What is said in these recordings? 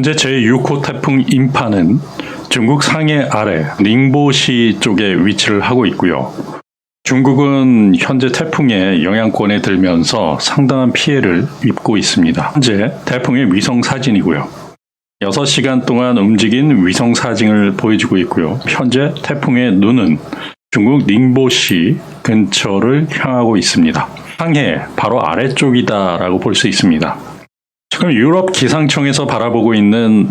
현재 제6호 태풍 인파는 중국 상해 아래 닝보시 쪽에 위치를 하고 있고요. 중국은 현재 태풍의 영향권에 들면서 상당한 피해를 입고 있습니다. 현재 태풍의 위성 사진이고요. 6시간 동안 움직인 위성 사진을 보여주고 있고요. 현재 태풍의 눈은 중국 닝보시 근처를 향하고 있습니다. 상해 바로 아래쪽이다라고 볼 수 있습니다. 지금 유럽 기상청에서 바라보고 있는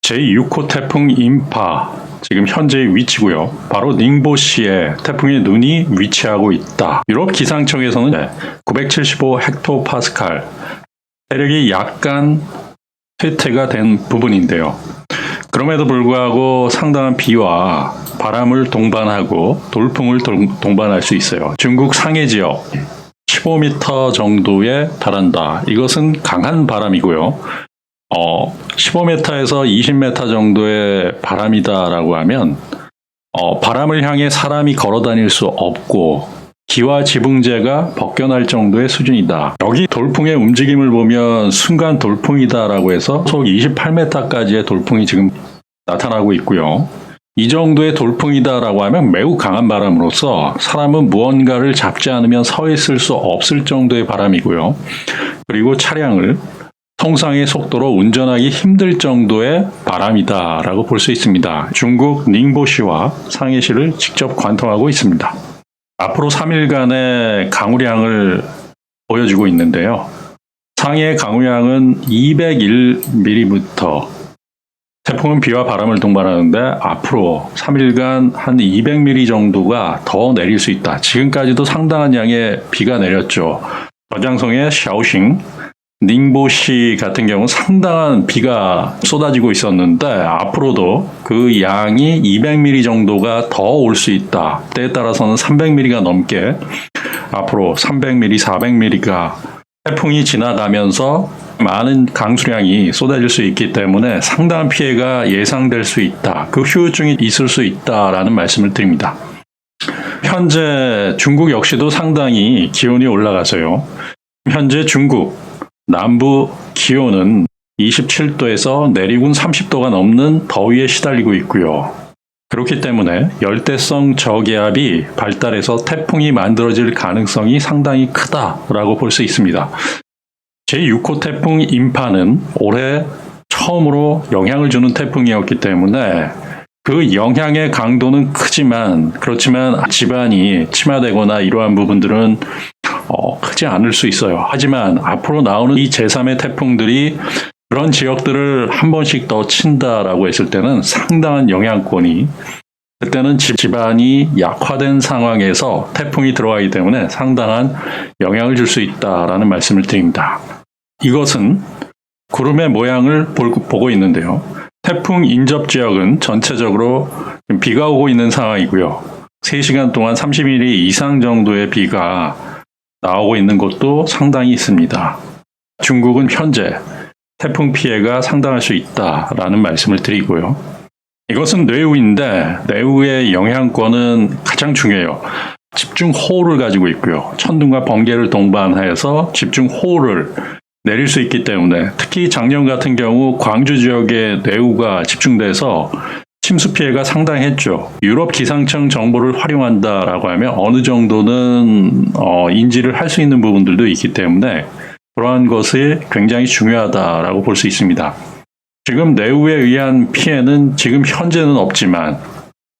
제6호 태풍 인파, 지금 현재의 위치고요. 바로 닝보시에 태풍의 눈이 위치하고 있다. 유럽 기상청에서는 975 헥토파스칼, 세력이 약간 쇠퇴가 된 부분인데요. 그럼에도 불구하고 상당한 비와 바람을 동반하고 돌풍을 동반할 수 있어요. 중국 상해 지역 15m 정도에 달한다. 이것은 강한 바람이고요. 15m에서 20m 정도의 바람이다라고 하면 바람을 향해 사람이 걸어 다닐 수 없고 기와 지붕재가 벗겨날 정도의 수준이다. 여기 돌풍의 움직임을 보면 순간 돌풍이다라고 해서 속 28m까지의 돌풍이 지금 나타나고 있고요. 이 정도의 돌풍이다라고 하면 매우 강한 바람으로서 사람은 무언가를 잡지 않으면 서 있을 수 없을 정도의 바람이고요. 그리고 차량을 통상의 속도로 운전하기 힘들 정도의 바람이다라고 볼 수 있습니다. 중국 닝보시와 상해시를 직접 관통하고 있습니다. 앞으로 3일간의 강우량을 보여주고 있는데요. 상해 강우량은 201mm. 태풍은 비와 바람을 동반하는데 앞으로 3일간 한 200mm 정도가 더 내릴 수 있다. 지금까지도 상당한 양의 비가 내렸죠. 저장성의 샤오싱, 닝보시 같은 경우는 상당한 비가 쏟아지고 있었는데 앞으로도 그 양이 200mm 정도가 더 올 수 있다. 때에 따라서는 300mm가 넘게 앞으로 300mm, 400mm가 태풍이 지나가면서 많은 강수량이 쏟아질 수 있기 때문에 상당한 피해가 예상될 수 있다. 그 후유증이 있을 수 있다라는 말씀을 드립니다. 현재 중국 역시도 상당히 기온이 올라가서요. 현재 중국 남부 기온은 27도에서 내륙은 30도가 넘는 더위에 시달리고 있고요. 그렇기 때문에 열대성 저기압이 발달해서 태풍이 만들어질 가능성이 상당히 크다라고 볼 수 있습니다. 제6호 태풍 인파는 올해 처음으로 영향을 주는 태풍이었기 때문에 그 영향의 강도는 그렇지만 집안이 침하되거나 이러한 부분들은 크지 않을 수 있어요. 하지만 앞으로 나오는 이 제3의 태풍들이 그런 지역들을 한 번씩 더 친다라고 했을 때는 상당한 영향권이, 그때는 집안이 약화된 상황에서 태풍이 들어가기 때문에 상당한 영향을 줄 수 있다라는 말씀을 드립니다. 이것은 구름의 모양을 보고 있는데요. 태풍 인접 지역은 전체적으로 비가 오고 있는 상황이고요. 3시간 동안 30mm 이상 정도의 비가 나오고 있는 곳도 상당히 있습니다. 중국은 현재 태풍 피해가 상당할 수 있다라는 말씀을 드리고요. 이것은 뇌우인데 뇌우의 영향권은 가장 중요해요. 집중호우를 가지고 있고요. 천둥과 번개를 동반해서 집중호우를 내릴 수 있기 때문에 특히 작년 같은 경우 광주 지역에 뇌우가 집중돼서 침수 피해가 상당했죠. 유럽 기상청 정보를 활용한다라고 하면 어느 정도는 인지를 할 수 있는 부분들도 있기 때문에 그러한 것이 굉장히 중요하다라고 볼 수 있습니다. 지금 뇌우에 의한 피해는 지금 현재는 없지만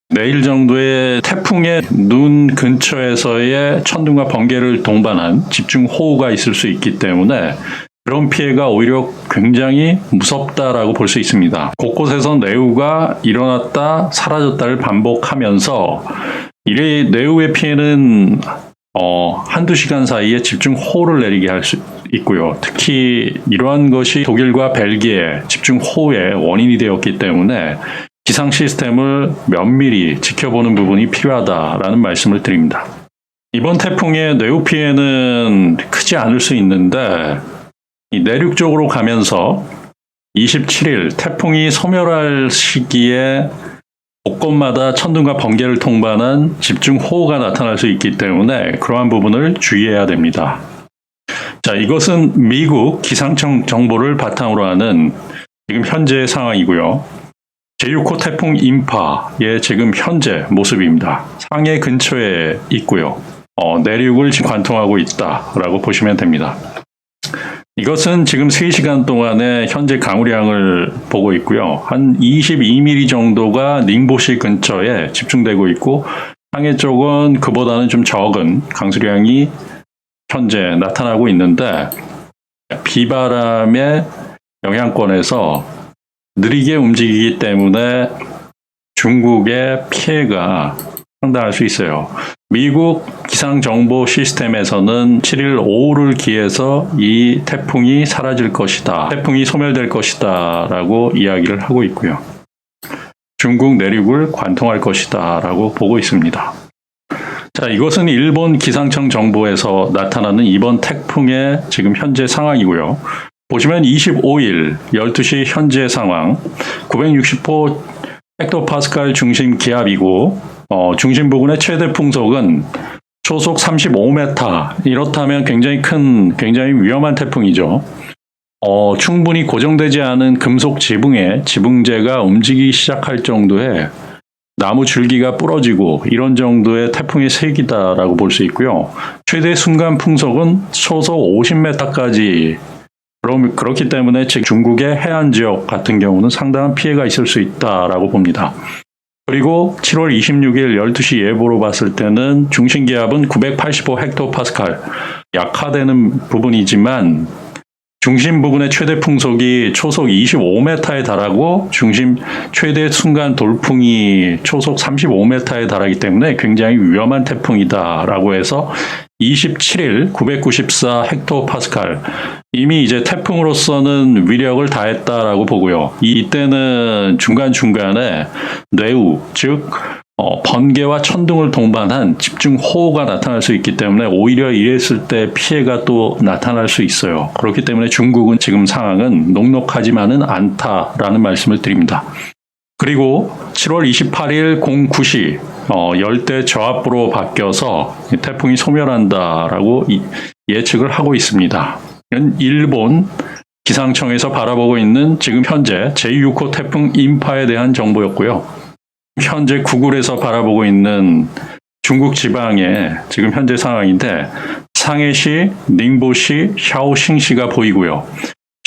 내일 정도의 태풍의 눈 근처에서의 천둥과 번개를 동반한 집중호우가 있을 수 있기 때문에 그런 피해가 오히려 굉장히 무섭다라고 볼 수 있습니다. 곳곳에서 뇌우가 일어났다 사라졌다를 반복하면서 이 뇌우의 피해는 한두 시간 사이에 집중호우를 내리게 할 수 있고요. 특히 이러한 것이 독일과 벨기에 집중호우의 원인이 되었기 때문에 기상 시스템을 면밀히 지켜보는 부분이 필요하다라는 말씀을 드립니다. 이번 태풍의 뇌우 피해는 크지 않을 수 있는데 이 내륙 쪽으로 가면서 27일 태풍이 소멸할 시기에 곳곳마다 천둥과 번개를 통반한 집중호우가 나타날 수 있기 때문에 그러한 부분을 주의해야 됩니다. 자, 이것은 미국 기상청 정보를 바탕으로 하는 지금 현재 상황이고요. 제6호 태풍 인파의 지금 현재 모습입니다. 상해 근처에 있고요. 내륙을 지금 관통하고 있다라고 보시면 됩니다. 이것은 지금 3시간 동안의 현재 강우량을 보고 있고요. 한 22mm 정도가 닝보시 근처에 집중되고 있고 상해 쪽은 그보다는 좀 적은 강수량이 현재 나타나고 있는데 비바람의 영향권에서 느리게 움직이기 때문에 중국의 피해가 상당할 수 있어요. 미국 기상정보 시스템에서는 7일 오후를 기해서 이 태풍이 사라질 것이다. 태풍이 소멸될 것이다. 라고 이야기를 하고 있고요. 중국 내륙을 관통할 것이다. 라고 보고 있습니다. 자, 이것은 일본 기상청 정보에서 나타나는 이번 태풍의 지금 현재 상황이고요. 보시면 25일 12시 현재 상황 960호 헥토파스칼 중심 기압이고 중심 부근의 최대 풍속은 초속 35m. 이렇다면 굉장히 위험한 태풍이죠. 충분히 고정되지 않은 금속 지붕에 지붕재가 움직이기 시작할 정도의 나무 줄기가 부러지고 이런 정도의 태풍의 세기다라고 볼 수 있고요. 최대 순간 풍속은 초속 50m까지 그렇기 때문에 중국의 해안 지역 같은 경우는 상당한 피해가 있을 수 있다라고 봅니다. 그리고 7월 26일 12시 예보로 봤을 때는 중심 기압은 985 헥토파스칼, 약화되는 부분이지만 중심 부근의 최대 풍속이 초속 25m에 달하고 중심 최대 순간 돌풍이 초속 35m에 달하기 때문에 굉장히 위험한 태풍이다라고 해서 27일 994 헥토파스칼 이미 이제 태풍으로서는 위력을 다했다라고 보고요. 이때는 중간중간에 뇌우 즉 번개와 천둥을 동반한 집중호우가 나타날 수 있기 때문에 오히려 이랬을 때 피해가 또 나타날 수 있어요. 그렇기 때문에 중국은 지금 상황은 녹록하지만은 않다라는 말씀을 드립니다. 그리고 7월 28일 09시 열대 저압부로 바뀌어서 태풍이 소멸한다라고 예측을 하고 있습니다. 이건 일본 기상청에서 바라보고 있는 지금 현재 제6호 태풍 인파에 대한 정보였고요. 현재 구글에서 바라보고 있는 중국 지방의 지금 현재 상황인데 상해시, 닝보시, 샤오싱시가 보이고요.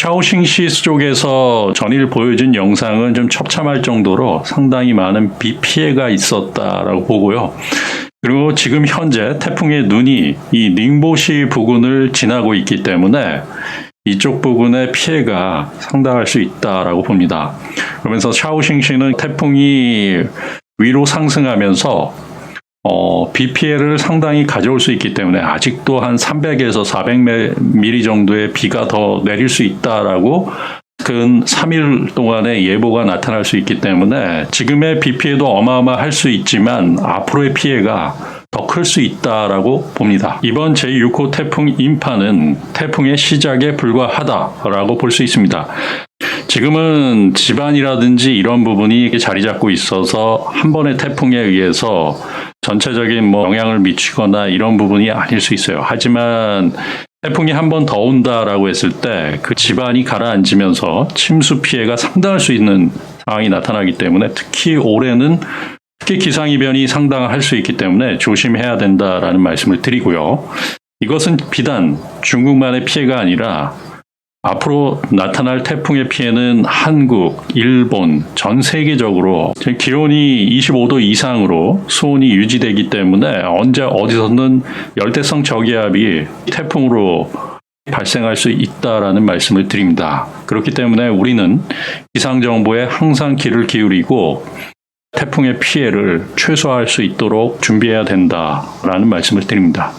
샤오싱시 쪽에서 전일 보여준 영상은 좀 처참할 정도로 상당히 많은 비 피해가 있었다라고 보고요. 그리고 지금 현재 태풍의 눈이 이 닝보시 부근을 지나고 있기 때문에 이쪽 부근의 피해가 상당할 수 있다라고 봅니다. 그러면서 샤오싱시는 태풍이 위로 상승하면서 비 피해를 상당히 가져올 수 있기 때문에 아직도 한 300에서 400mm 정도의 비가 더 내릴 수 있다라고 근 3일 동안의 예보가 나타날 수 있기 때문에 지금의 비 피해도 어마어마할 수 있지만 앞으로의 피해가 더 클 수 있다라고 봅니다. 이번 제6호 태풍 인파는 태풍의 시작에 불과하다라고 볼 수 있습니다. 지금은 집안이라든지 이런 부분이 자리 잡고 있어서 한 번의 태풍에 의해서 전체적인 영향을 미치거나 이런 부분이 아닐 수 있어요. 하지만 태풍이 한 번 더 온다라고 했을 때 그 집안이 가라앉으면서 침수 피해가 상당할 수 있는 상황이 나타나기 때문에 특히 올해는 특히 기상이변이 상당할 수 있기 때문에 조심해야 된다라는 말씀을 드리고요. 이것은 비단 중국만의 피해가 아니라 앞으로 나타날 태풍의 피해는 한국, 일본, 전 세계적으로 기온이 25도 이상으로 수온이 유지되기 때문에 언제 어디서든 열대성 저기압이 태풍으로 발생할 수 있다라는 말씀을 드립니다. 그렇기 때문에 우리는 기상정보에 항상 귀를 기울이고 태풍의 피해를 최소화할 수 있도록 준비해야 된다라는 말씀을 드립니다.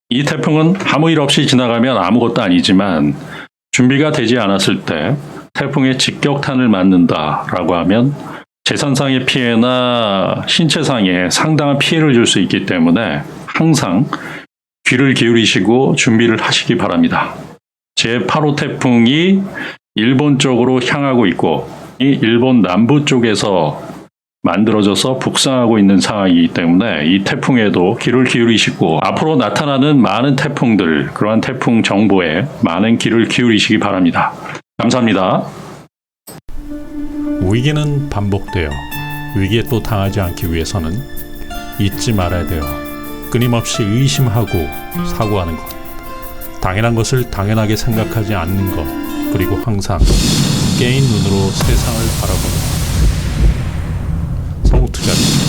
이 태풍은 아무 일 없이 지나가면 아무것도 아니지만 준비가 되지 않았을 때 태풍의 직격탄을 맞는다라고 하면 재산상의 피해나 신체상에 상당한 피해를 줄 수 있기 때문에 항상 귀를 기울이시고 준비를 하시기 바랍니다. 제8호 태풍이 일본 쪽으로 향하고 있고 이 일본 남부 쪽에서 만들어져서 북상하고 있는 상황이기 때문에 이 태풍에도 귀를 기울이시고 앞으로 나타나는 많은 태풍들, 그러한 태풍 정보에 많은 귀를 기울이시기 바랍니다. 감사합니다. 위기는 반복되어 위기에 또 당하지 않기 위해서는 잊지 말아야 돼요. 끊임없이 의심하고 사고하는 것, 당연한 것을 당연하게 생각하지 않는 것, 그리고 항상 깨인 눈으로 세상을 바라보는 것. 성우투자입니다.